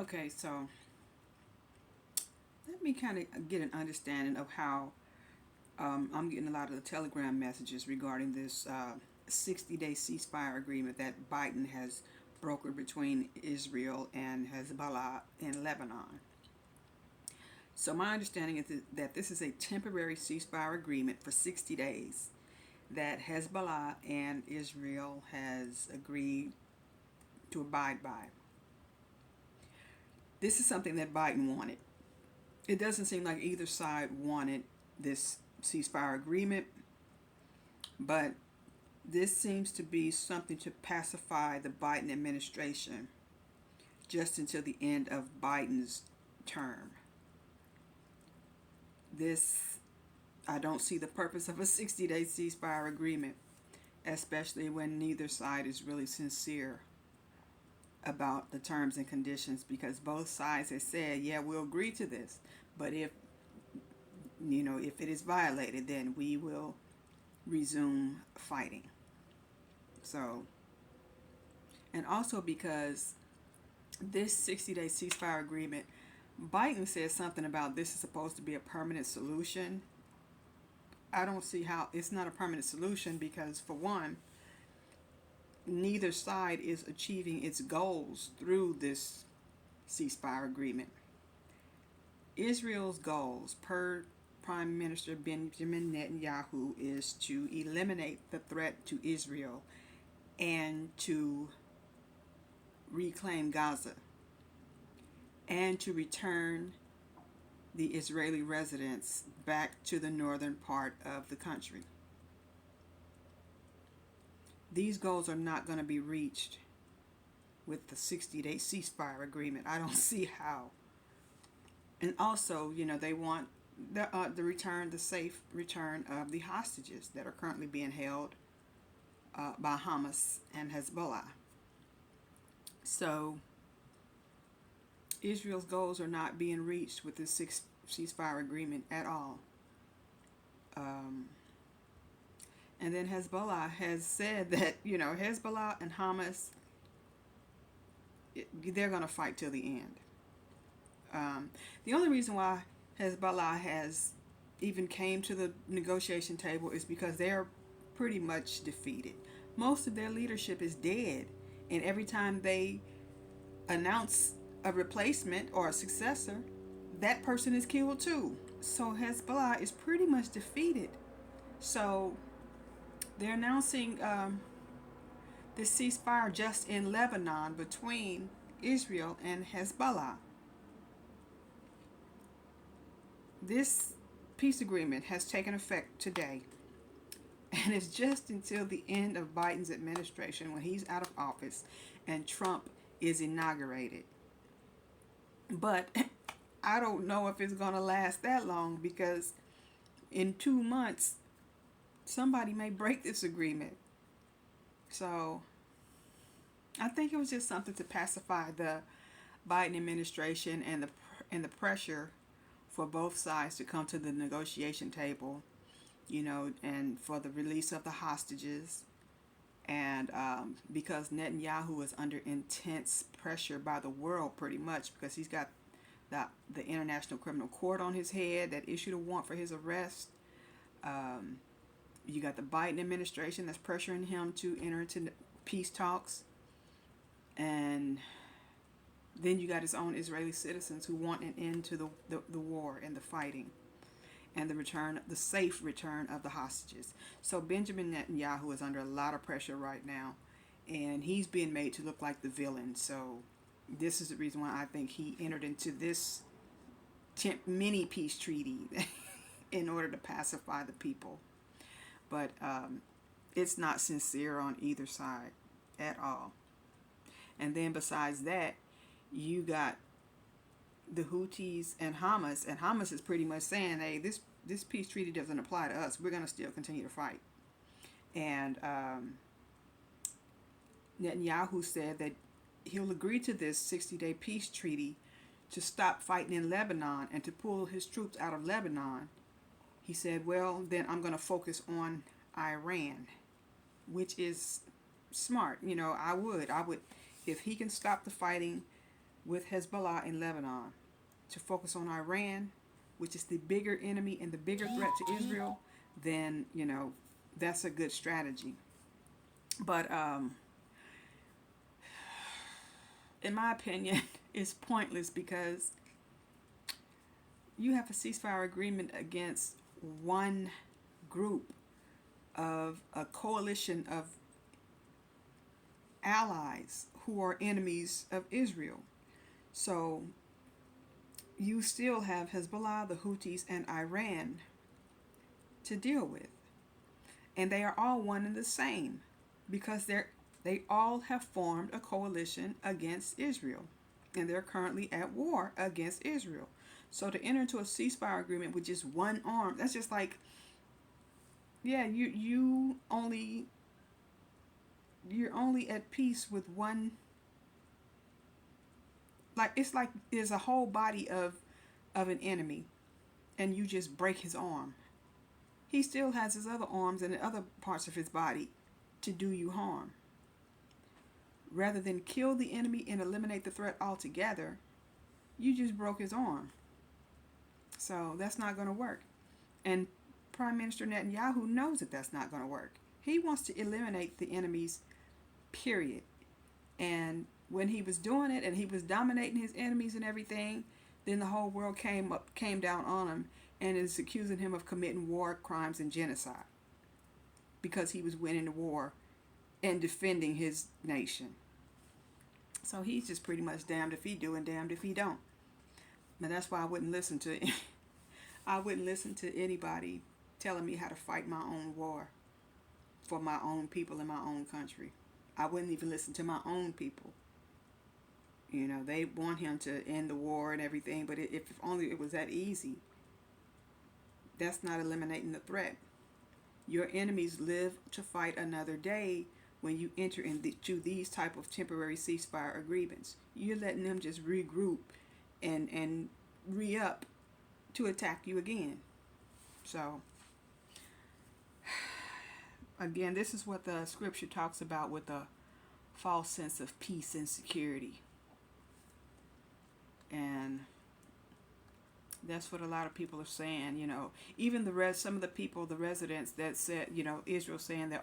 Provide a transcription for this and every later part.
Okay, so let me kind of get an understanding of how I'm getting a lot of the telegram messages regarding this 60-day ceasefire agreement that Biden has brokered between Israel and Hezbollah in Lebanon. So my understanding is that this is a temporary ceasefire agreement for 60 days that Hezbollah and Israel has agreed to abide by. This is something that Biden wanted. It doesn't seem like either side wanted this ceasefire agreement, but this seems to be something to pacify the Biden administration just until the end of Biden's term. This, I don't see the purpose of a 60-day ceasefire agreement, especially when neither side is really sincere about the terms and conditions, because both sides have said, yeah, we'll agree to this, but if it is violated, then we will resume fighting. So, and also because this 60-day ceasefire agreement, Biden says something about this is supposed to be a permanent solution. I don't see how it's not a permanent solution, because for one, neither side is achieving its goals through this ceasefire agreement. Israel's goals, per Prime Minister Benjamin Netanyahu, is to eliminate the threat to Israel and to reclaim Gaza and to return the Israeli residents back to the northern part of the country. These goals are not going to be reached with the 60-day ceasefire agreement. I don't see how. And also, they want the safe return of the hostages that are currently being held by Hamas and Hezbollah. So Israel's goals are not being reached with this ceasefire agreement at all. And then Hezbollah has said that, Hezbollah and Hamas, they're going to fight till the end. The only reason why Hezbollah has even came to the negotiation table is because they're pretty much defeated. Most of their leadership is dead, and every time they announce a replacement or a successor, that person is killed too. So Hezbollah is pretty much defeated. So they're announcing this ceasefire just in Lebanon between Israel and Hezbollah. This peace agreement has taken effect today, and it's just until the end of Biden's administration, when he's out of office and Trump is inaugurated. But I don't know if it's going to last that long, because in 2 months somebody may break this agreement. So I think it was just something to pacify the Biden administration and the pressure for both sides to come to the negotiation table, and for the release of the hostages. And because Netanyahu is under intense pressure by the world, pretty much, because he's got the International Criminal Court on his head that issued a warrant for his arrest. You got the Biden administration that's pressuring him to enter into peace talks. And then you got his own Israeli citizens who want an end to the war and the fighting and the safe return of the hostages. So Benjamin Netanyahu is under a lot of pressure right now, and he's being made to look like the villain. So this is the reason why I think he entered into this mini peace treaty in order to pacify the people. But it's not sincere on either side at all. And then besides that, you got the Houthis and Hamas is pretty much saying, hey, this peace treaty doesn't apply to us. We're going to still continue to fight. And Netanyahu said that he'll agree to this 60-day peace treaty to stop fighting in Lebanon and to pull his troops out of Lebanon. He said, well, then I'm going to focus on Iran, which is smart. I would, if he can stop the fighting with Hezbollah in Lebanon, to focus on Iran, which is the bigger enemy and the bigger threat to Israel, then, that's a good strategy. But in my opinion, it's pointless because you have a ceasefire agreement against one group of a coalition of allies who are enemies of Israel. So you still have Hezbollah, the Houthis, and Iran to deal with. And they are all one and the same because they all have formed a coalition against Israel. And they're currently at war against Israel. So to enter into a ceasefire agreement with just one arm, that's just like, yeah, you're only at peace with one. Like there's a whole body of an enemy, and you just break his arm. He still has his other arms and the other parts of his body to do you harm. Rather than kill the enemy and eliminate the threat altogether, you just broke his arm. So that's not going to work. And Prime Minister Netanyahu knows that that's not going to work. He wants to eliminate the enemies, period. And when he was doing it and he was dominating his enemies and everything, then the whole world came down on him and is accusing him of committing war crimes and genocide because he was winning the war and defending his nation. So he's just pretty much damned if he do and damned if he don't. And that's why I wouldn't listen to anybody telling me how to fight my own war for my own people in my own country. I wouldn't even listen to my own people. They want him to end the war and everything, but if only it was that easy. That's not eliminating the threat. Your enemies live to fight another day when you enter into these type of temporary ceasefire agreements. You're letting them just regroup and re-up to attack you again. So, again, this is what the scripture talks about with a false sense of peace and security. And that's what a lot of people are saying, Even some of the people, the residents that said, Israel saying that,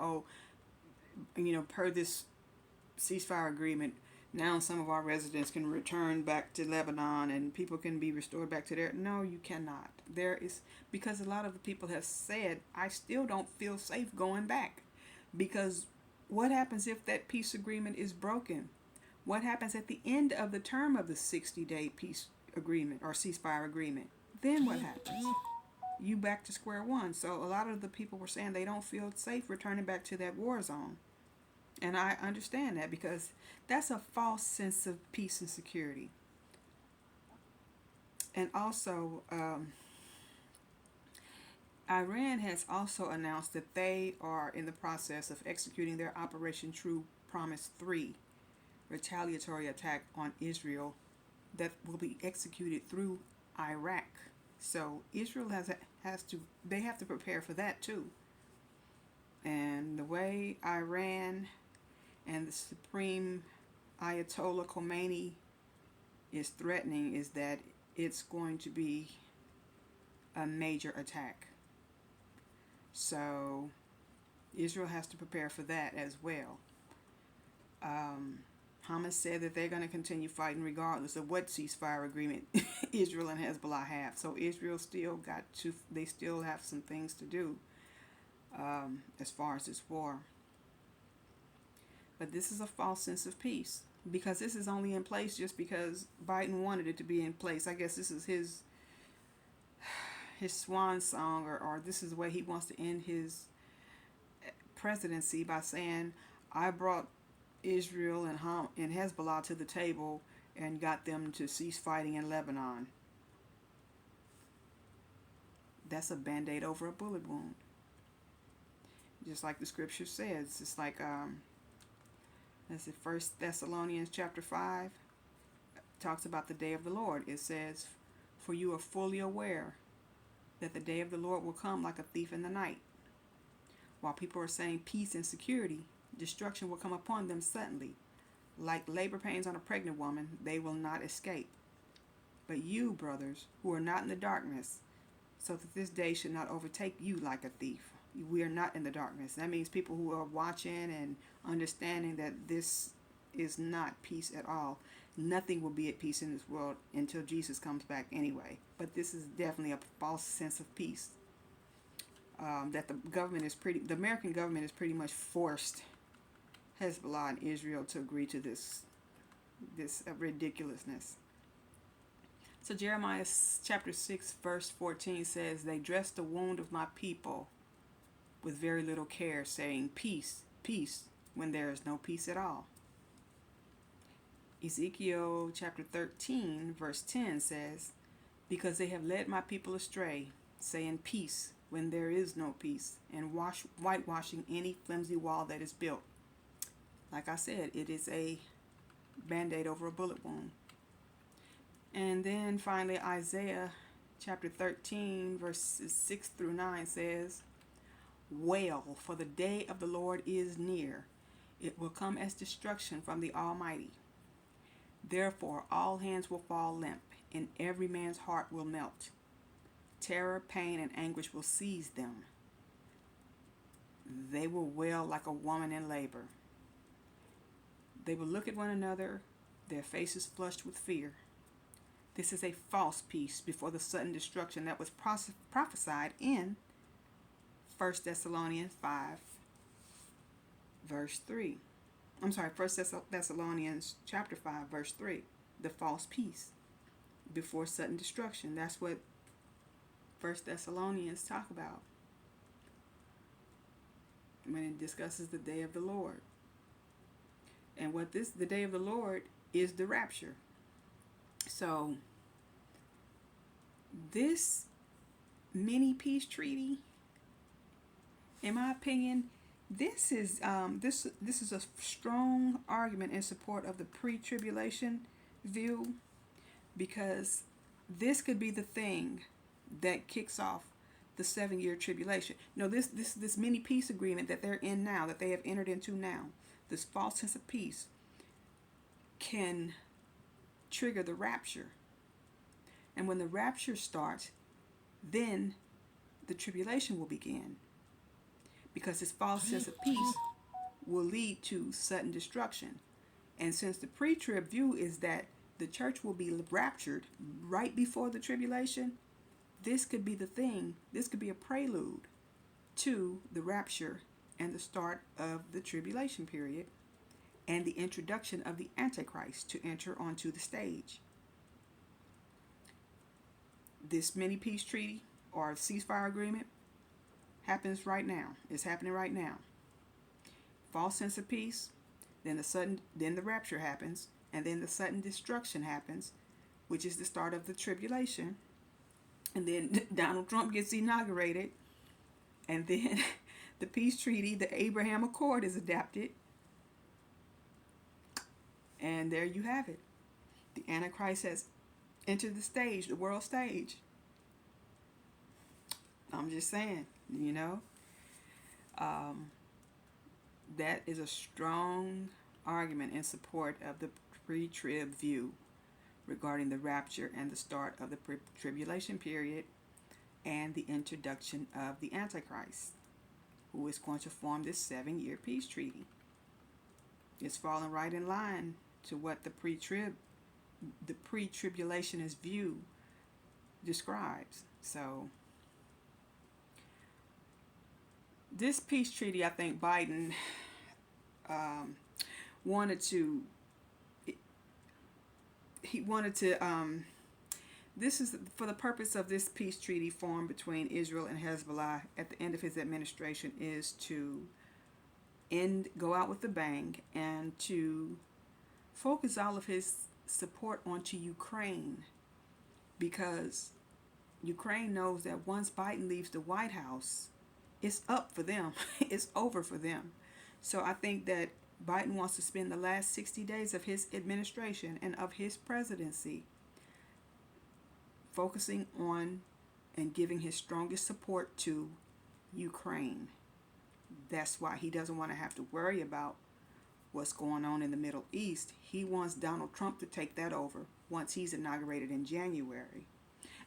per this ceasefire agreement, now some of our residents can return back to Lebanon and people can be restored back to their... No, you cannot. Because a lot of the people have said, I still don't feel safe going back. Because what happens if that peace agreement is broken? What happens at the end of the term of the 60-day peace agreement or ceasefire agreement? Then what happens? You back to square one. So a lot of the people were saying they don't feel safe returning back to that war zone. And I understand that because that's a false sense of peace and security. And also, Iran has also announced that they are in the process of executing their Operation True Promise 3 retaliatory attack on Israel that will be executed through Iraq. So Israel they have to prepare for that too. And the way Iran and the Supreme Ayatollah Khomeini is threatening is that it's going to be a major attack. So Israel has to prepare for that as well. Hamas said that they're going to continue fighting regardless of what ceasefire agreement Israel and Hezbollah have. So Israel still have some things to do as far as this war. But this is a false sense of peace because this is only in place just because Biden wanted it to be in place. I guess this is his swan song, or this is the way he wants to end his presidency by saying, I brought Israel and Hezbollah to the table and got them to cease fighting in Lebanon. That's a band-aid over a bullet wound. Just like the scripture says. It's like that's it, 1 Thessalonians chapter 5 talks about the day of the Lord. It says, for you are fully aware that the day of the Lord will come like a thief in the night. While people are saying peace and security, destruction will come upon them suddenly, Like labor pains on a pregnant woman, they will not escape. But you, brothers, who are not in the darkness, so that this day should not overtake you like a thief. We are not in the darkness. That means people who are watching and understanding that this is not peace at all. Nothing will be at peace in this world until Jesus comes back anyway. But this is definitely a false sense of peace. That the American government is pretty much forced Hezbollah and Israel to agree to this ridiculousness. So Jeremiah chapter 6 verse 14 says, they dress the wound of my people with very little care, saying, peace, peace, when there is no peace at all. Ezekiel chapter 13 verse 10 says, because they have led my people astray, saying peace when there is no peace, and whitewashing any flimsy wall that is built. Like I said, it is a band-aid over a bullet wound. And then finally Isaiah chapter 13 verses 6 through 9 says, wail, for the day of the Lord is near. It will come as destruction from the Almighty. Therefore all hands will fall limp, and every man's heart will melt. Terror, pain, and anguish will seize them. They will wail like a woman in labor. They will look at one another, their faces flushed with fear. This is a false peace before the sudden destruction that was prophesied in 1 Thessalonians 5 verse 3. I'm sorry, 1 Thessalonians chapter 5 verse 3. The false peace before sudden destruction. That's what 1 Thessalonians talk about when it discusses the day of the Lord. And the day of the Lord is the rapture. So this mini peace treaty, in my opinion, this is a strong argument in support of the pre-tribulation view, because this could be the thing that kicks off the 7-year tribulation. No, this mini peace agreement that they're in now, that they have entered into now, this false sense of peace, can trigger the rapture. And when the rapture starts, then the tribulation will begin, because this false sense of peace will lead to sudden destruction. And since the pre-trib view is that the church will be raptured right before the tribulation, this could be the thing. This could be a prelude to the rapture and the start of the tribulation period and the introduction of the Antichrist to enter onto the stage. This mini peace treaty or ceasefire agreement happens right now. It's happening right now. False sense of peace, then the rapture happens, and then the sudden destruction happens, which is the start of the tribulation. And then Donald Trump gets inaugurated, and then the peace treaty, the Abraham Accord, is adapted. And there you have it. The Antichrist has entered the stage, the world stage. I'm just saying, that is a strong argument in support of the pre-trib view regarding the rapture and the start of the tribulation period and the introduction of the Antichrist, who is going to form this 7-year peace treaty. It's falling right in line to what the pre-tribulationist view describes. So this peace treaty, I think Biden wanted to this is for the purpose of this peace treaty formed between Israel and Hezbollah at the end of his administration, is to go out with a bang and to focus all of his support onto Ukraine, because Ukraine knows that once Biden leaves the White House, it's up for them. It's over for them. So I think that Biden wants to spend the last 60 days of his administration and of his presidency focusing on and giving his strongest support to Ukraine. That's why he doesn't want to have to worry about what's going on in the Middle East. He wants Donald Trump to take that over once he's inaugurated in January.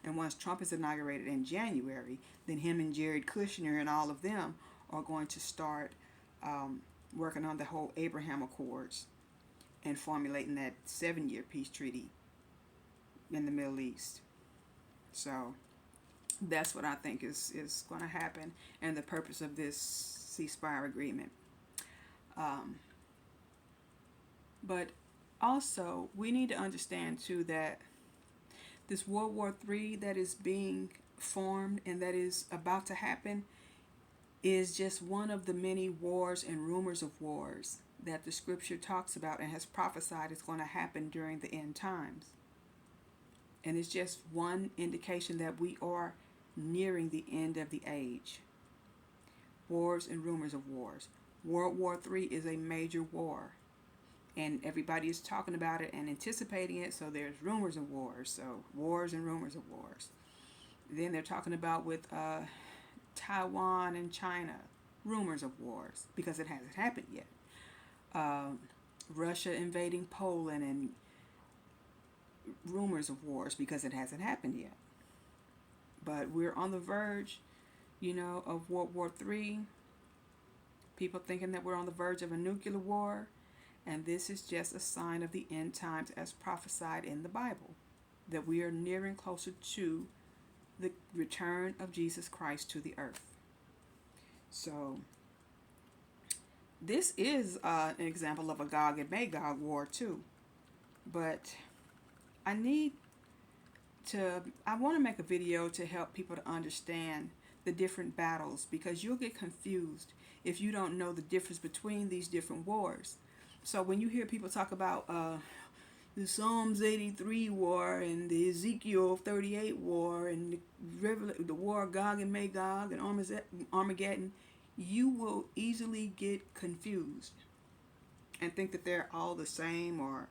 And once Trump is inaugurated in January, then him and Jared Kushner and all of them are going to start working on the whole Abraham Accords and formulating that 7-year peace treaty in the Middle East. So that's what I think is going to happen, and the purpose of this ceasefire agreement. But also, we need to understand too that this World War III that is being formed and that is about to happen is just one of the many wars and rumors of wars that the scripture talks about and has prophesied is going to happen during the end times. And it's just one indication that we are nearing the end of the age. Wars and rumors of wars. World War III is a major war, and everybody is talking about it and anticipating it, so there's rumors of wars. So wars and rumors of wars. Then they're talking about with Taiwan and China, rumors of wars, because it hasn't happened yet. Russia invading Poland, and rumors of wars, because it hasn't happened yet. But we're on the verge, of World War III. People thinking that we're on the verge of a nuclear war. And this is just a sign of the end times as prophesied in the Bible, that we are nearing closer to the return of Jesus Christ to the earth. So this is an example of a Gog and Magog war too. But I want to make a video to help people to understand the different battles, because you'll get confused if you don't know the difference between these different wars. So when you hear people talk about the Psalms 83 war and the Ezekiel 38 war and the war of Gog and Magog and Armageddon, you will easily get confused and think that they're all the same, or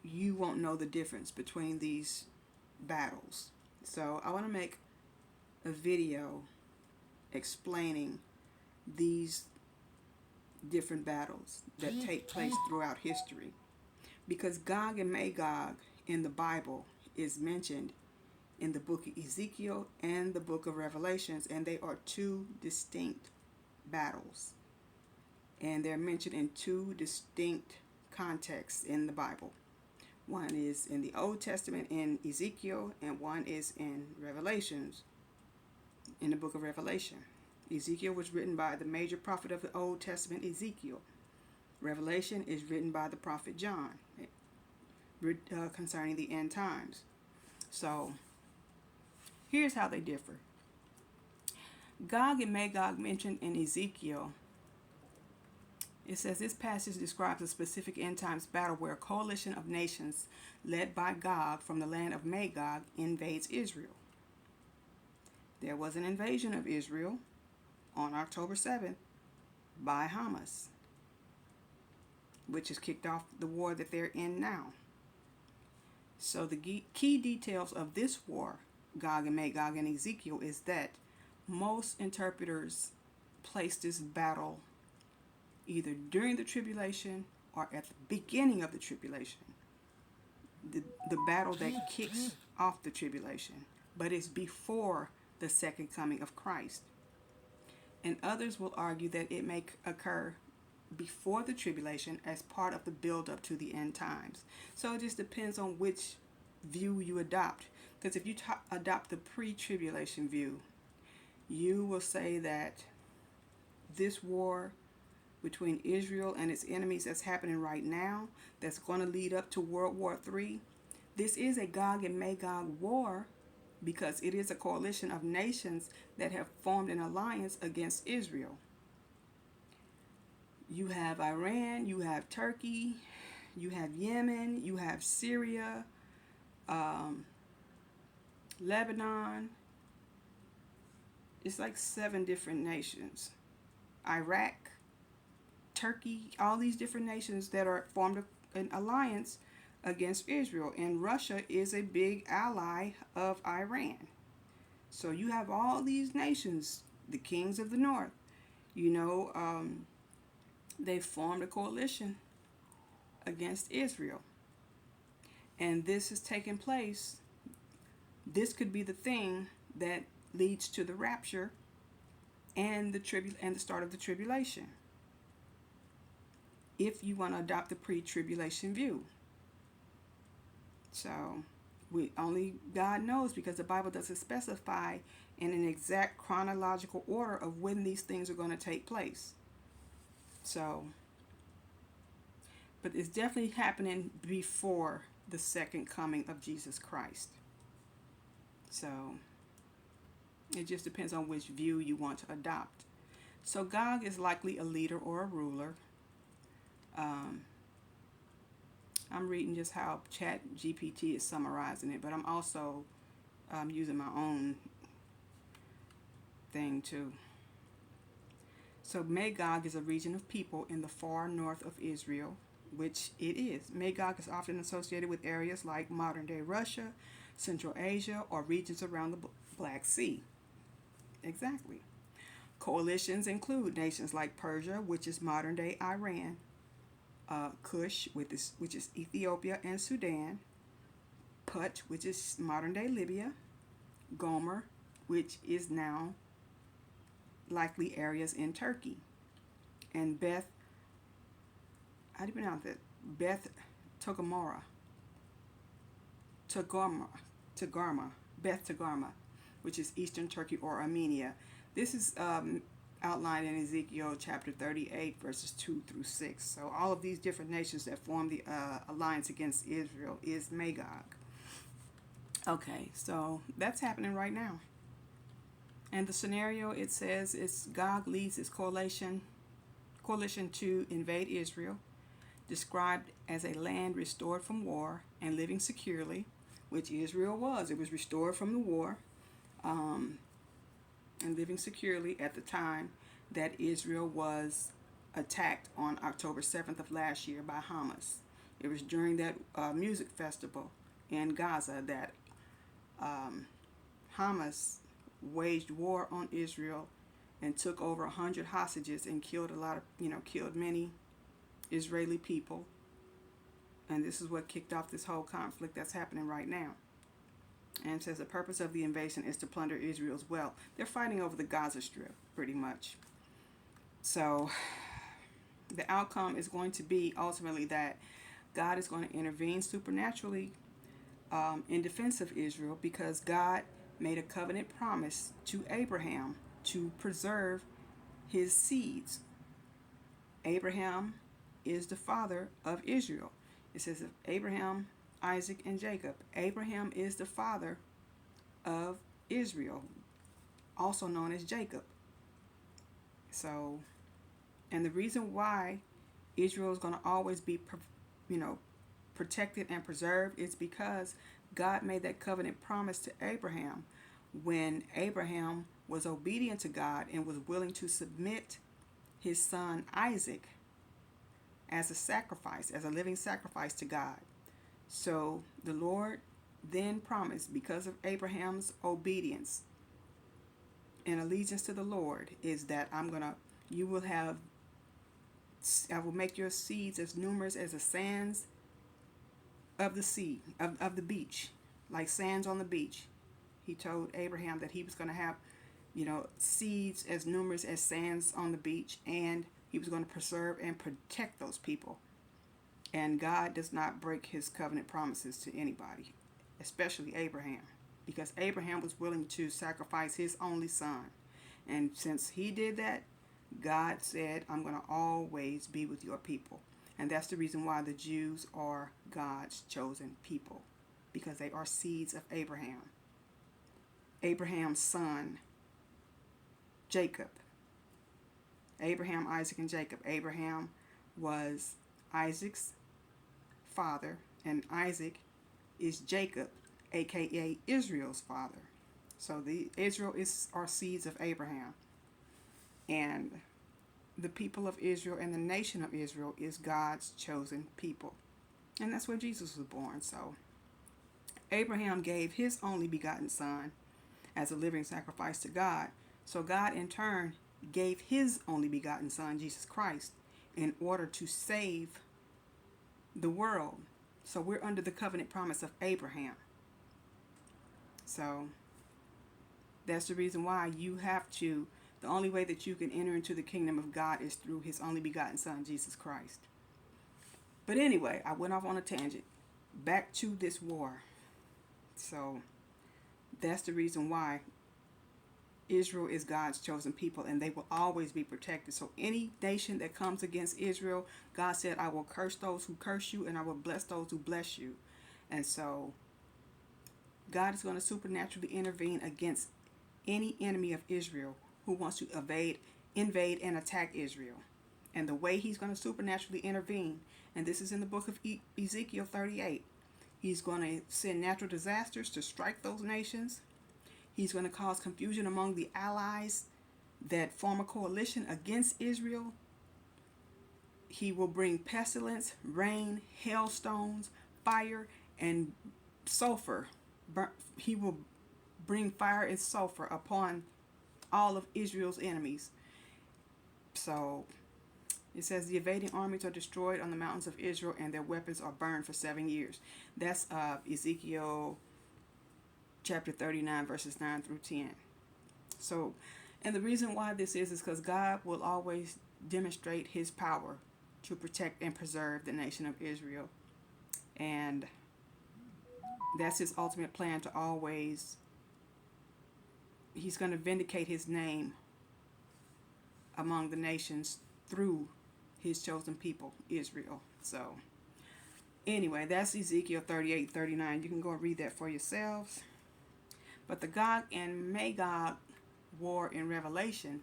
you won't know the difference between these battles. So I want to make a video explaining these different battles that take place throughout history, because Gog and Magog in the Bible is mentioned in the book of Ezekiel and the book of Revelations, and they are two distinct battles, and they're mentioned in two distinct contexts in the Bible. One is in the Old Testament in Ezekiel, and one is in Revelations, in the book of Revelation. Ezekiel was written by the major prophet of the Old Testament, Ezekiel. Revelation is written by the prophet John concerning the end times. So here's how they differ. Gog and Magog mentioned in Ezekiel, it says this passage describes a specific end times battle where a coalition of nations led by Gog from the land of Magog invades Israel. There was an invasion of Israel on October 7th by Hamas, which has kicked off the war that they're in now. So the key details of this war, Gog and Magog and Ezekiel, is that most interpreters place this battle either during the tribulation or at the beginning of the tribulation. The battle that kicks off the tribulation, but it's before the second coming of Christ. And others will argue that it may occur before the tribulation as part of the build-up to the end times. So it just depends on which view you adopt. Because if you adopt the pre-tribulation view, you will say that this war between Israel and its enemies that's happening right now, that's going to lead up to World War III, this is a Gog and Magog war, because it is a coalition of nations that have formed an alliance against Israel. You have Iran, you have Turkey, you have Yemen, you have Syria, Lebanon. It's like 7 different nations. Iraq, Turkey, all these different nations that are formed an alliance against Israel. And Russia is a big ally of Iran. So you have all these nations, the kings of the north, they formed a coalition against Israel. And this is taking place. This could be the thing that leads to the rapture and the start of the tribulation, if you want to adopt the pre-tribulation view. So only God knows, because the Bible doesn't specify in an exact chronological order of when these things are going to take place. So, but it's definitely happening before the second coming of Jesus Christ. So it just depends on which view you want to adopt. So Gog is likely a leader or a ruler. I'm reading just how Chat GPT is summarizing it, but I'm also using my own thing too. So Magog is a region of people in the far north of Israel, which it is. Magog is often associated with areas like modern-day Russia, Central Asia, or regions around the Black Sea. Exactly. Coalitions include nations like Persia, which is modern-day Iran, Cush, which is Ethiopia and Sudan, Put, which is modern-day Libya, Gomer, which is now likely areas in Turkey, and Beth Togarmah, which is eastern Turkey or Armenia. This is outlined in Ezekiel chapter 38, verses 2 through 6. So all of these different nations that form the alliance against Israel is Magog. Okay, so that's happening right now. And the scenario, it says, it's Gog leads his coalition to invade Israel, described as a land restored from war and living securely, which Israel was. It was restored from the war and living securely at the time that Israel was attacked on October 7th of last year by Hamas. It was during that music festival in Gaza that Hamas waged war on Israel and took over 100 hostages and killed killed many Israeli people. And this is what kicked off this whole conflict that's happening right now. And it says the purpose of the invasion is to plunder Israel's wealth. They're fighting over the Gaza Strip, pretty much. So the outcome is going to be ultimately that God is going to intervene supernaturally in defense of Israel, because God made a covenant promise to Abraham to preserve his seeds. Abraham is the father of Israel. It says of Abraham, Isaac, and Jacob. Abraham is the father of Israel, also known as Jacob. So, and the reason why Israel is going to always be, protected and preserved is because God made that covenant promise to Abraham when Abraham was obedient to God and was willing to submit his son Isaac as a sacrifice, as a living sacrifice to God. So the Lord then promised, because of Abraham's obedience and allegiance to the Lord, is that I will make your seeds as numerous as the sands of the sea, of the beach, like sands on the beach. He told Abraham that he was going to have, seeds as numerous as sands on the beach, and he was going to preserve and protect those people. And God does not break his covenant promises to anybody, especially Abraham, because Abraham was willing to sacrifice his only son. And since he did that, God said, I'm going to always be with your people. And that's the reason why the Jews are God's chosen people, because they are seeds of Abraham. Abraham's son, Jacob. Abraham, Isaac, and Jacob. Abraham was Isaac's father, and Isaac is Jacob, aka Israel's father. So Israel are seeds of Abraham. And the people of Israel and the nation of Israel is God's chosen people. And that's where Jesus was born. So Abraham gave his only begotten son as a living sacrifice to God. So God in turn gave his only begotten son, Jesus Christ, in order to save the world. So we're under the covenant promise of Abraham. So that's the reason why the only way that you can enter into the kingdom of God is through his only begotten son, Jesus Christ. But anyway, I went off on a tangent. Back to this war. So that's the reason why Israel is God's chosen people, and they will always be protected. So any nation that comes against Israel, God said, I will curse those who curse you, and I will bless those who bless you. And so God is going to supernaturally intervene against any enemy of Israel who wants to invade and attack Israel. And the way he's going to supernaturally intervene, and this is in the book of Ezekiel 38, he's going to send natural disasters to strike those nations. He's going to cause confusion among the allies that form a coalition against Israel. He will bring pestilence, rain, hailstones, fire, and sulfur. He will bring fire and sulfur upon all of Israel's enemies. So it says the invading armies are destroyed on the mountains of Israel, and their weapons are burned for 7 years. That's Ezekiel chapter 39, verses 9 through 10. So, and the reason why this is because God will always demonstrate his power to protect and preserve the nation of Israel. And that's his ultimate plan, to always, he's going to vindicate his name among the nations through his chosen people, Israel. So anyway, that's Ezekiel 38, 39. You can go and read that for yourselves. But the Gog and Magog war in Revelation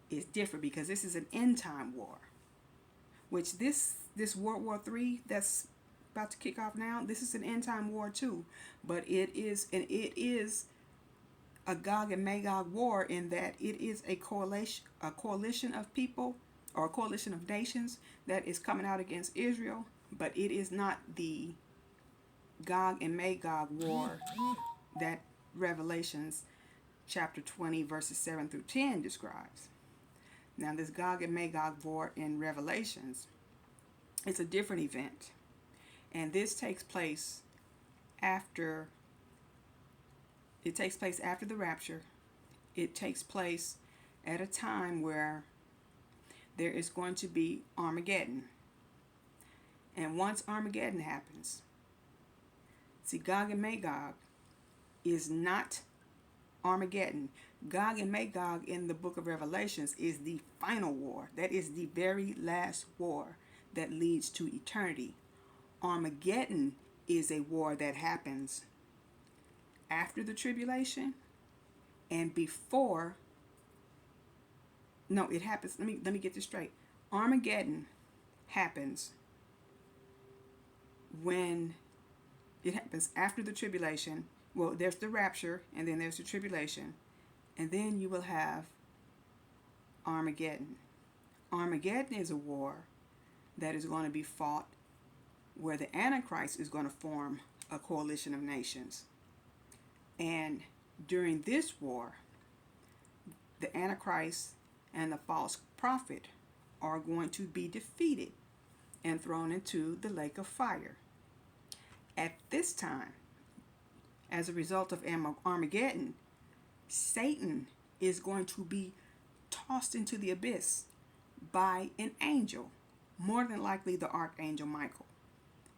is different, because this is an end time war. Which this World War III that's about to kick off now, this is an end time war too. But it is a Gog and Magog war in that it is a coalition of people, or a coalition of nations that is coming out against Israel. But it is not the Gog and Magog war that Revelations chapter 20 verses 7 through 10 describes. Now this Gog and Magog war in Revelations, it's a different event, and this takes place after the rapture. It takes place at a time where there is going to be Armageddon. And once Armageddon happens, see, Gog and Magog is not Armageddon. Gog and Magog in the book of Revelations is the final war. That is the very last war that leads to eternity. Armageddon is a war that happens after the tribulation and before. No, it happens. Let me get this straight. Armageddon happens when it happens after the tribulation. Well, there's the rapture, and then there's the tribulation, and then you will have Armageddon. Armageddon is a war that is going to be fought where the Antichrist is going to form a coalition of nations. And during this war, the Antichrist and the false prophet are going to be defeated and thrown into the lake of fire. At this time, as a result of Armageddon, Satan is going to be tossed into the abyss by an angel. More than likely, the archangel Michael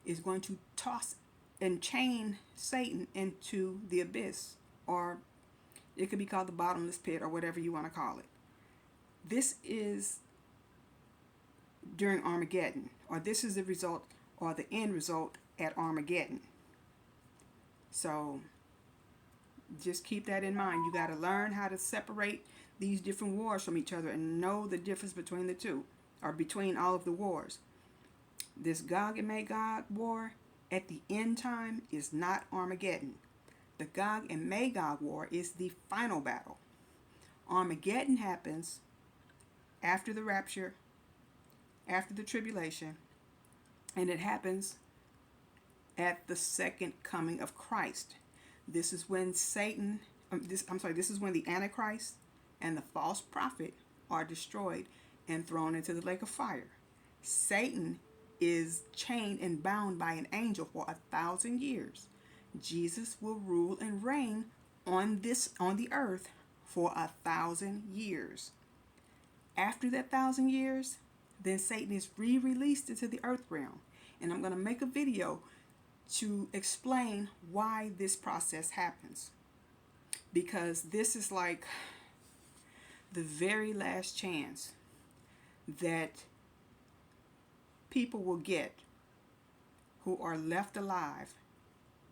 is going to toss and chain Satan into the abyss, or it could be called the bottomless pit, or whatever you want to call it. This is during Armageddon, or this is the result, or the end result at Armageddon. So just keep that in mind. You got to learn how to separate these different wars from each other and know the difference between the two, or between all of the wars. This Gog and Magog war at the end time is not Armageddon. The Gog and Magog war is the final battle. Armageddon happens after the rapture, after the tribulation, and it happens at the second coming of Christ. This is when this is when the Antichrist and the false prophet are destroyed and thrown into the lake of fire. Satan is chained and bound by an angel for 1,000 years. Jesus will rule and reign on the earth for 1,000 years. After that 1,000 years, then Satan is re-released into the earth realm. And I'm going to make a video to explain why this process happens. Because this is like the very last chance that people will get who are left alive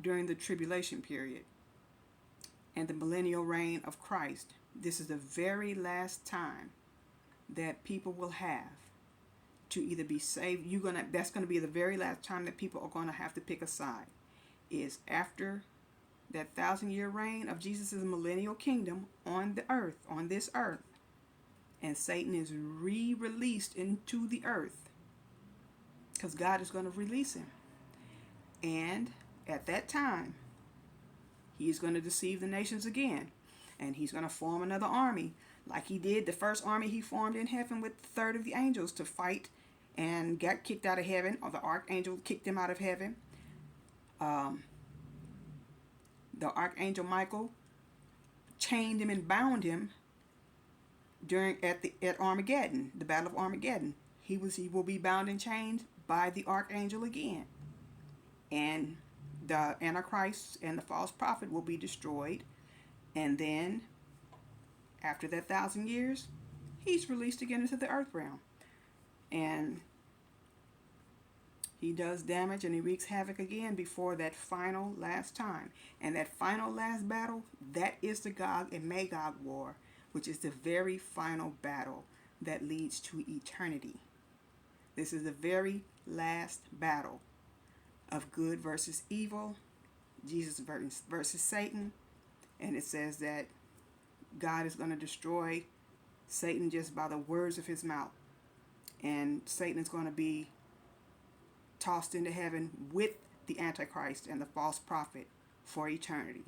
during the tribulation period and the millennial reign of Christ. This is the very last time that people will have to either be saved. That's going to be the very last time that people are going to have to pick a side. Is after that 1,000-year reign of Jesus' millennial kingdom on the earth, on this earth, and Satan is re-released into the earth because God is going to release him. And at that time, he's going to deceive the nations again, and he's going to form another army like he did the first army he formed in heaven with a third of the angels to fight and got kicked out of heaven, or the archangel kicked him out of heaven. The archangel Michael chained him and bound him at Armageddon, the battle of Armageddon. He will be bound and chained by the archangel again. And the Antichrist and the false prophet will be destroyed. And then after that 1,000 years, he's released again into the earth realm. And he does damage and he wreaks havoc again before that final last time. And that final last battle, that is the Gog and Magog war, which is the very final battle that leads to eternity. This is the very last battle of good versus evil, Jesus versus Satan. And it says that God is going to destroy Satan just by the words of his mouth. And Satan is going to be tossed into heaven with the Antichrist and the false prophet for eternity.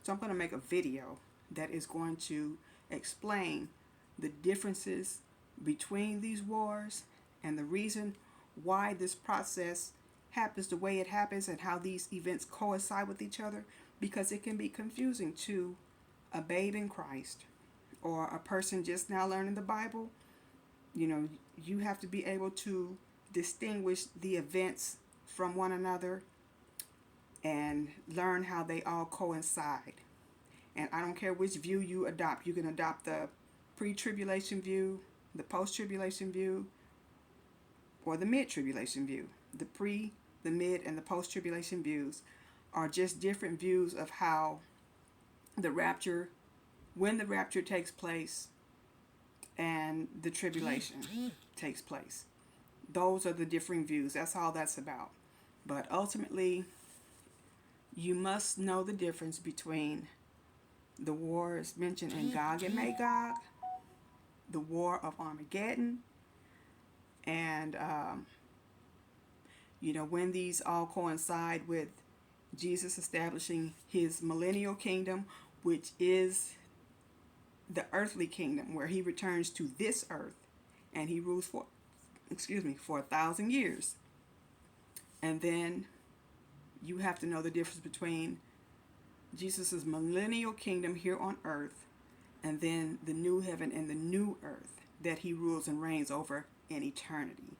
So I'm going to make a video that is going to explain the differences between these wars and the reason why this process happens the way it happens and how these events coincide with each other, because it can be confusing to a babe in Christ or a person just now learning the Bible. You know, you have to be able to distinguish the events from one another and learn how they all coincide. And I don't care which view you adopt. You can adopt the pre-tribulation view, the post-tribulation view, or the mid-tribulation view. The pre, the mid, and the post-tribulation views are just different views of how the rapture, when the rapture takes place, and the tribulation takes place. Those are the differing views. That's all that's about. But ultimately, you must know the difference between the wars mentioned in Gog and Magog, the war of Armageddon, and when these all coincide with Jesus establishing his millennial kingdom, which is the earthly kingdom where he returns to this earth and he rules for 1,000 years. And then you have to know the difference between Jesus' millennial kingdom here on earth and then the new heaven and the new earth that he rules and reigns over in eternity.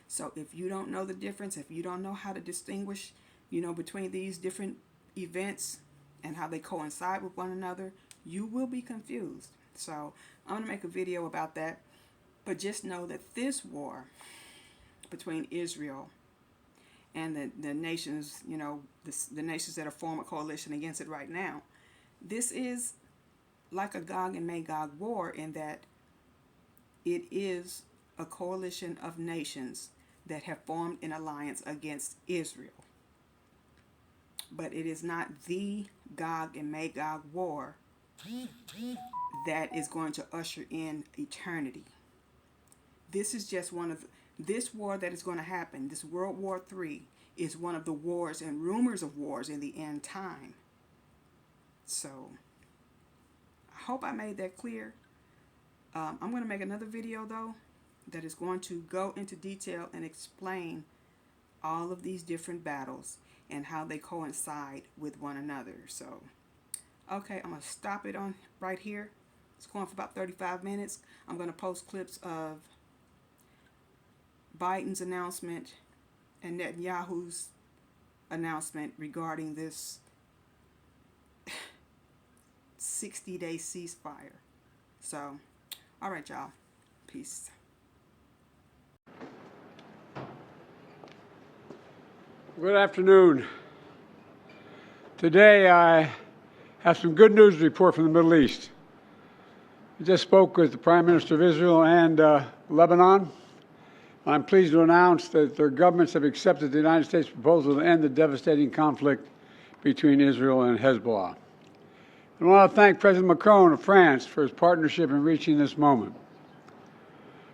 So if you don't know the difference, if you don't know how to distinguish, between these different events and how they coincide with one another, you will be confused. So I'm going to make a video about that. But just know that this war between Israel and the nations, the nations that are forming a coalition against it right now, this is like a Gog and Magog war in that it is a coalition of nations that have formed an alliance against Israel. But it is not the Gog and Magog war that is going to usher in eternity. This is just this war that is going to happen. This World War III is one of the wars and rumors of wars in the end time. So I hope I made that clear. I'm going to make another video though that is going to go into detail and explain all of these different battles and how they coincide with one another. So, okay, I'm going to stop it on right here. It's going for about 35 minutes. I'm going to post clips of Biden's announcement and Netanyahu's announcement regarding this 60-day ceasefire. So, all right, y'all. Peace. Good afternoon. Today I have some good news to report from the Middle East. I just spoke with the Prime Minister of Israel and Lebanon. I'm pleased to announce that their governments have accepted the United States proposal to end the devastating conflict between Israel and Hezbollah. I want to thank President Macron of France for his partnership in reaching this moment.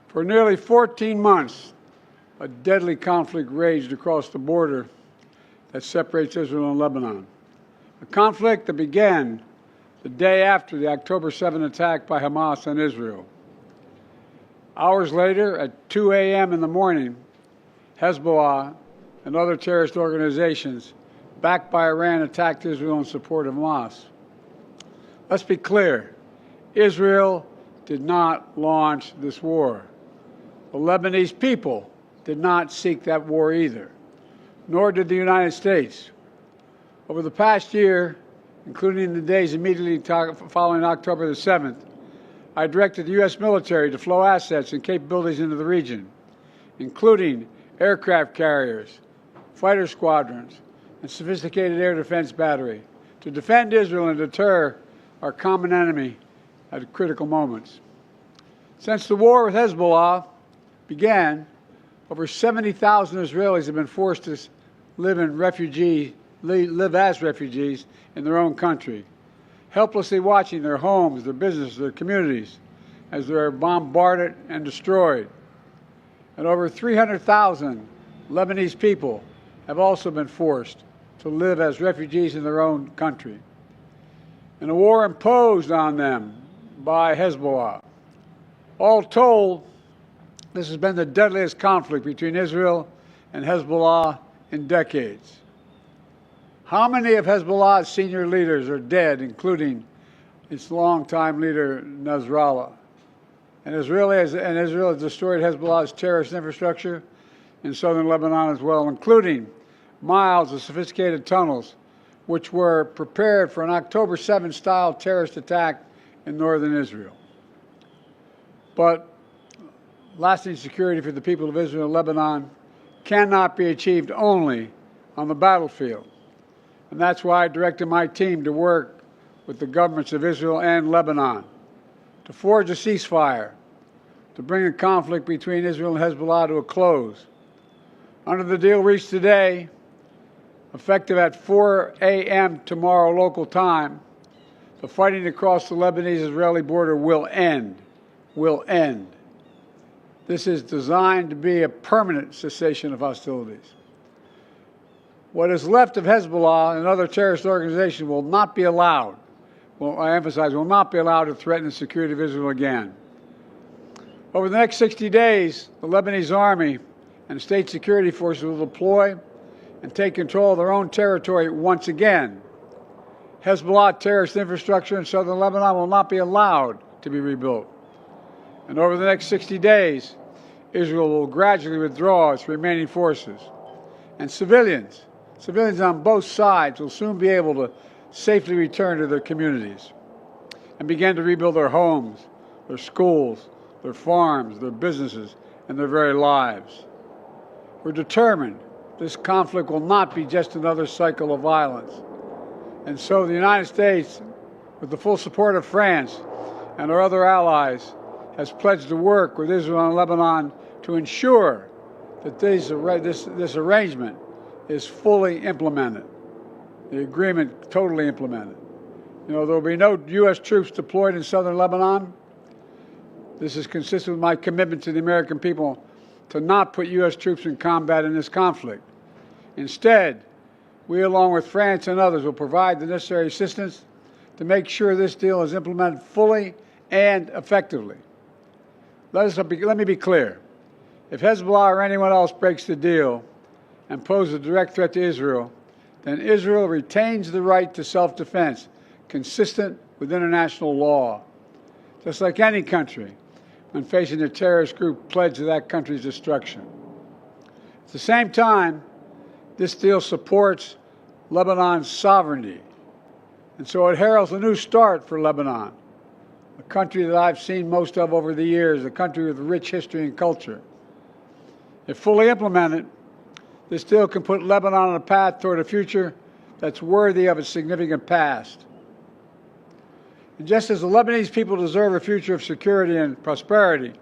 For nearly 14 months, a deadly conflict raged across the border that separates Israel and Lebanon. A conflict that began the day after the October 7 attack by Hamas on Israel. Hours later, at 2 a.m. in the morning, Hezbollah and other terrorist organizations backed by Iran attacked Israel in support of Hamas. Let's be clear, Israel did not launch this war. The Lebanese people did not seek that war either, nor did the United States. Over the past year, including the days immediately following October the 7th, I directed the U.S. military to flow assets and capabilities into the region, including aircraft carriers, fighter squadrons, and sophisticated air defense battery, to defend Israel and deter our common enemy at critical moments. Since the war with Hezbollah began, over 70,000 Israelis have been forced to live as refugees in their own country, helplessly watching their homes, their businesses, their communities as they're bombarded and destroyed. And over 300,000 Lebanese people have also been forced to live as refugees in their own country. In a war imposed on them by Hezbollah. All told, this has been the deadliest conflict between Israel and Hezbollah in decades. How many of Hezbollah's senior leaders are dead, including its longtime leader, Nasrallah? And Israel has destroyed Hezbollah's terrorist infrastructure in southern Lebanon as well, including miles of sophisticated tunnels, which were prepared for an October 7-style terrorist attack in northern Israel. But lasting security for the people of Israel and Lebanon cannot be achieved only on the battlefield. And that's why I directed my team to work with the governments of Israel and Lebanon to forge a ceasefire, to bring the conflict between Israel and Hezbollah to a close. Under the deal reached today, effective at 4 a.m. tomorrow local time, the fighting across the Lebanese-Israeli border will end. Will end. This is designed to be a permanent cessation of hostilities. What is left of Hezbollah and other terrorist organizations will not be allowed, I emphasize, will not be allowed to threaten the security of Israel again. Over the next 60 days, the Lebanese army and state security forces will deploy and take control of their own territory once again. Hezbollah terrorist infrastructure in southern Lebanon will not be allowed to be rebuilt. And over the next 60 days, Israel will gradually withdraw its remaining forces. And civilians on both sides will soon be able to safely return to their communities and begin to rebuild their homes, their schools, their farms, their businesses, and their very lives. We're determined this conflict will not be just another cycle of violence. And so the United States, with the full support of France and our other allies, has pledged to work with Israel and Lebanon to ensure that this arrangement is fully implemented, the agreement totally implemented. You know, there will be no U.S. troops deployed in southern Lebanon. This is consistent with my commitment to the American people to not put U.S. troops in combat in this conflict. Instead, we, along with France and others, will provide the necessary assistance to make sure this deal is implemented fully and effectively. Let me be clear. If Hezbollah or anyone else breaks the deal and poses a direct threat to Israel, then Israel retains the right to self-defense, consistent with international law, just like any country when facing a terrorist group pledged to that country's destruction. At the same time, this deal supports Lebanon's sovereignty, and so it heralds a new start for Lebanon, a country that I've seen most of over the years, a country with rich history and culture. If fully implemented, this deal can put Lebanon on a path toward a future that's worthy of its significant past. And just as the Lebanese people deserve a future of security and prosperity,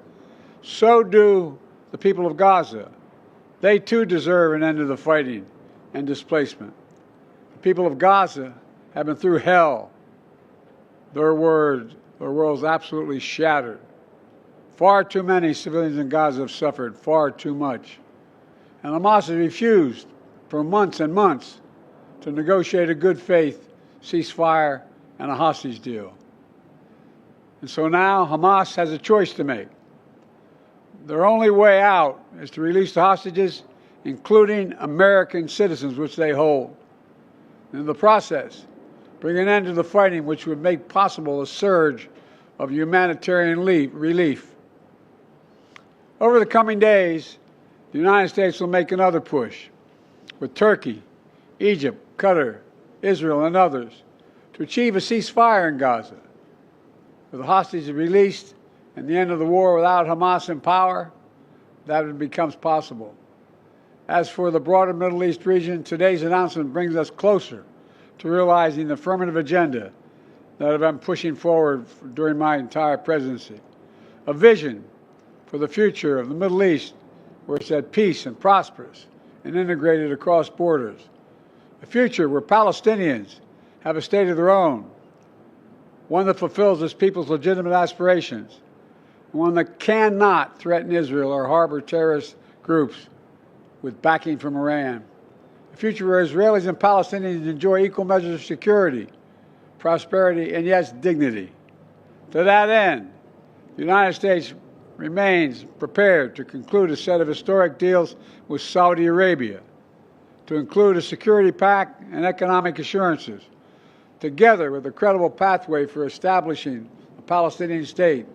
so do the people of Gaza. They too deserve an end to the fighting and displacement. The people of Gaza have been through hell. Their world's absolutely shattered. Far too many civilians in Gaza have suffered, far too much. And Hamas has refused for months and months to negotiate a good faith ceasefire and a hostage deal. And so now Hamas has a choice to make. Their only way out is to release the hostages, including American citizens, which they hold. In the process, bring an end to the fighting, which would make possible a surge of humanitarian relief. Over the coming days, the United States will make another push with Turkey, Egypt, Qatar, Israel, and others to achieve a ceasefire in Gaza. With the hostages released and the end of the war without Hamas in power, that becomes possible. As for the broader Middle East region, today's announcement brings us closer to realizing the affirmative agenda that I've been pushing forward during my entire presidency. A vision for the future of the Middle East where it's at peace and prosperous and integrated across borders. A future where Palestinians have a state of their own, one that fulfills its people's legitimate aspirations, one that cannot threaten Israel or harbor terrorist groups with backing from Iran. A future where Israelis and Palestinians enjoy equal measures of security, prosperity, and yes, dignity. To that end, the United States remains prepared to conclude a set of historic deals with Saudi Arabia, to include a security pact and economic assurances, together with a credible pathway for establishing a Palestinian state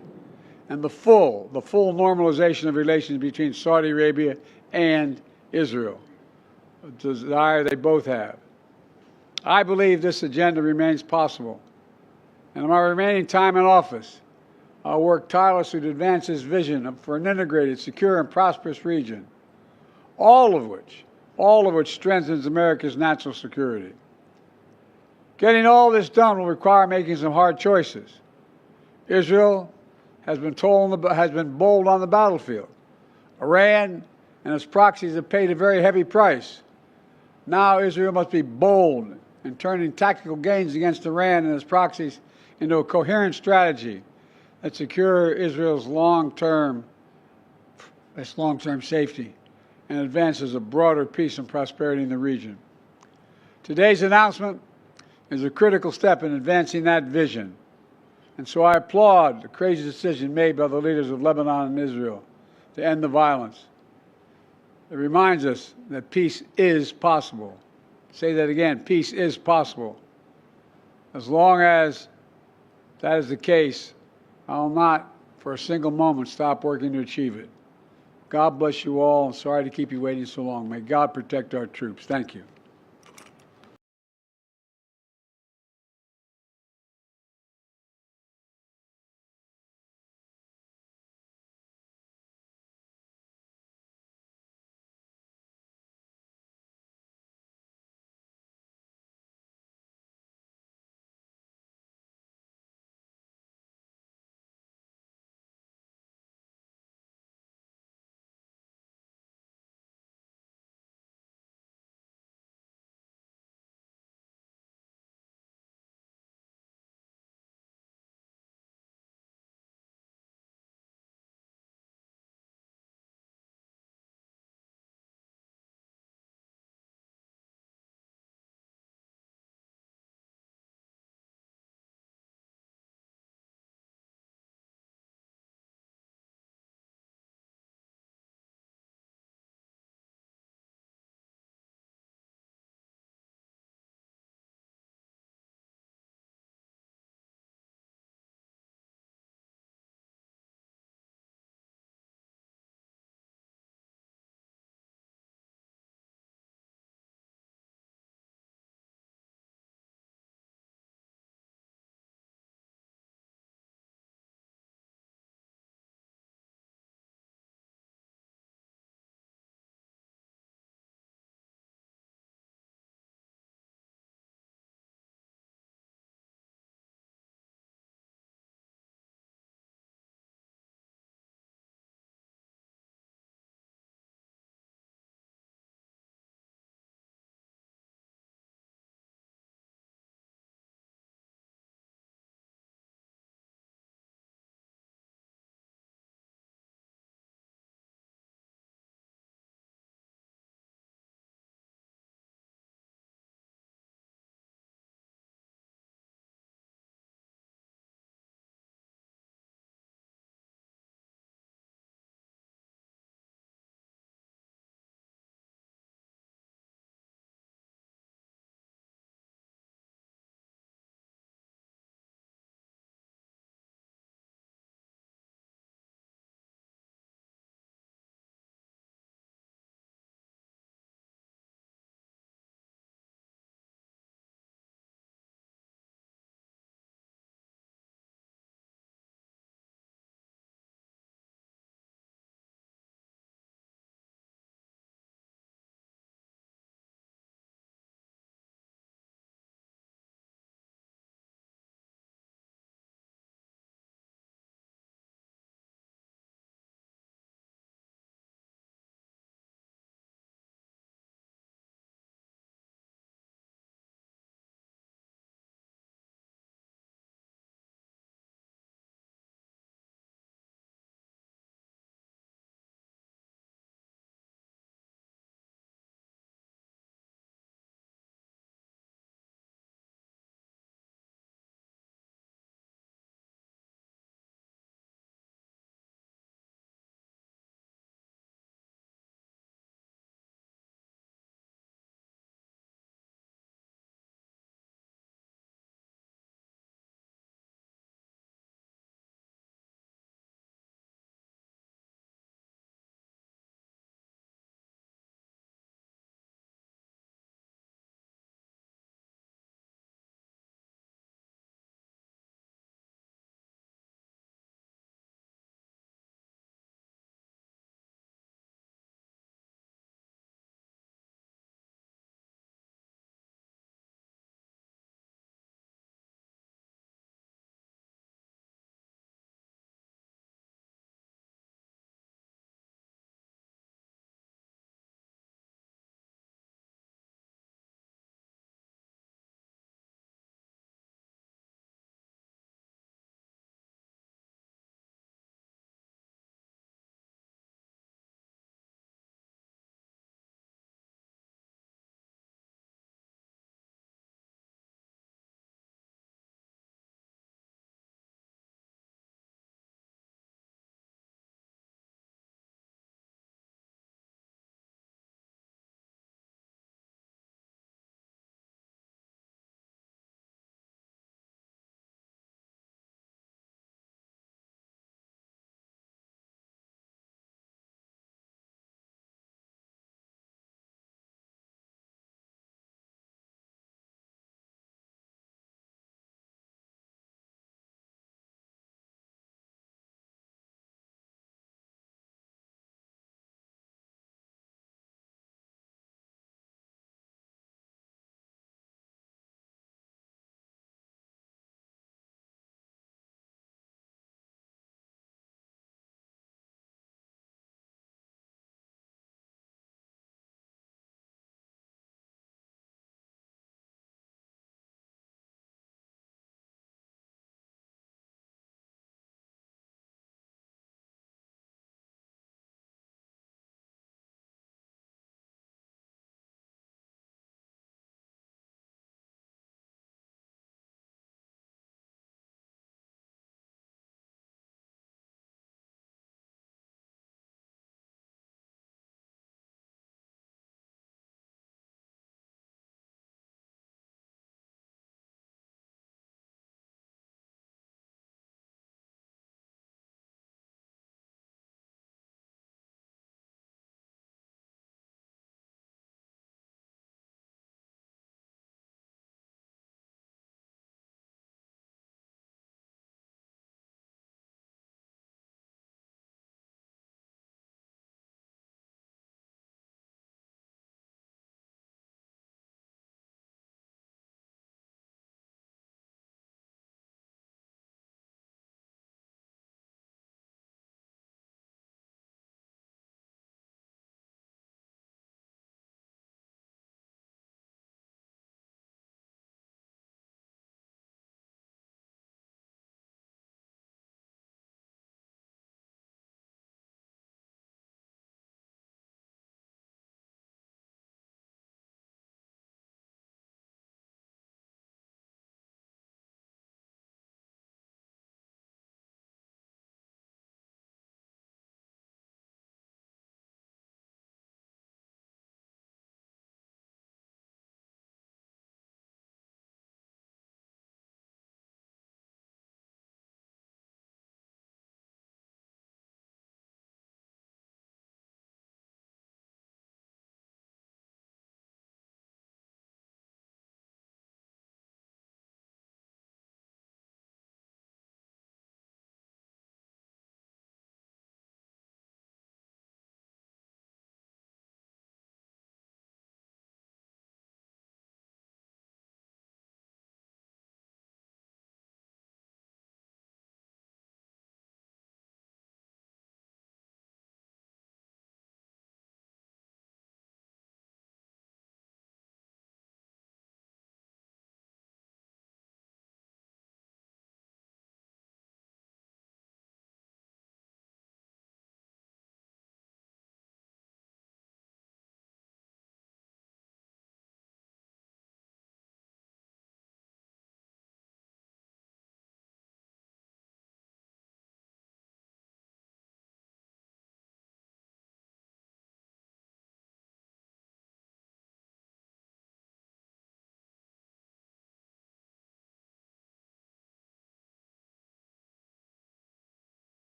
and the full normalization of relations between Saudi Arabia and Israel, a desire they both have. I believe this agenda remains possible, and in my remaining time in office, I'll work tirelessly to advance this vision for an integrated, secure, and prosperous region, all of which strengthens America's national security. Getting all this done will require making some hard choices. Israel has been bold on the battlefield. Iran and its proxies have paid a very heavy price. Now Israel must be bold in turning tactical gains against Iran and its proxies into a coherent strategy that secures Israel's long-term safety and advances a broader peace and prosperity in the region. Today's announcement is a critical step in advancing that vision, and so I applaud the courageous decision made by the leaders of Lebanon and Israel to end the violence. It reminds us that peace is possible. Say that again, peace is possible. As long as that is the case, I will not for a single moment stop working to achieve it. God bless you all. I'm sorry to keep you waiting so long. May God protect our troops. Thank you.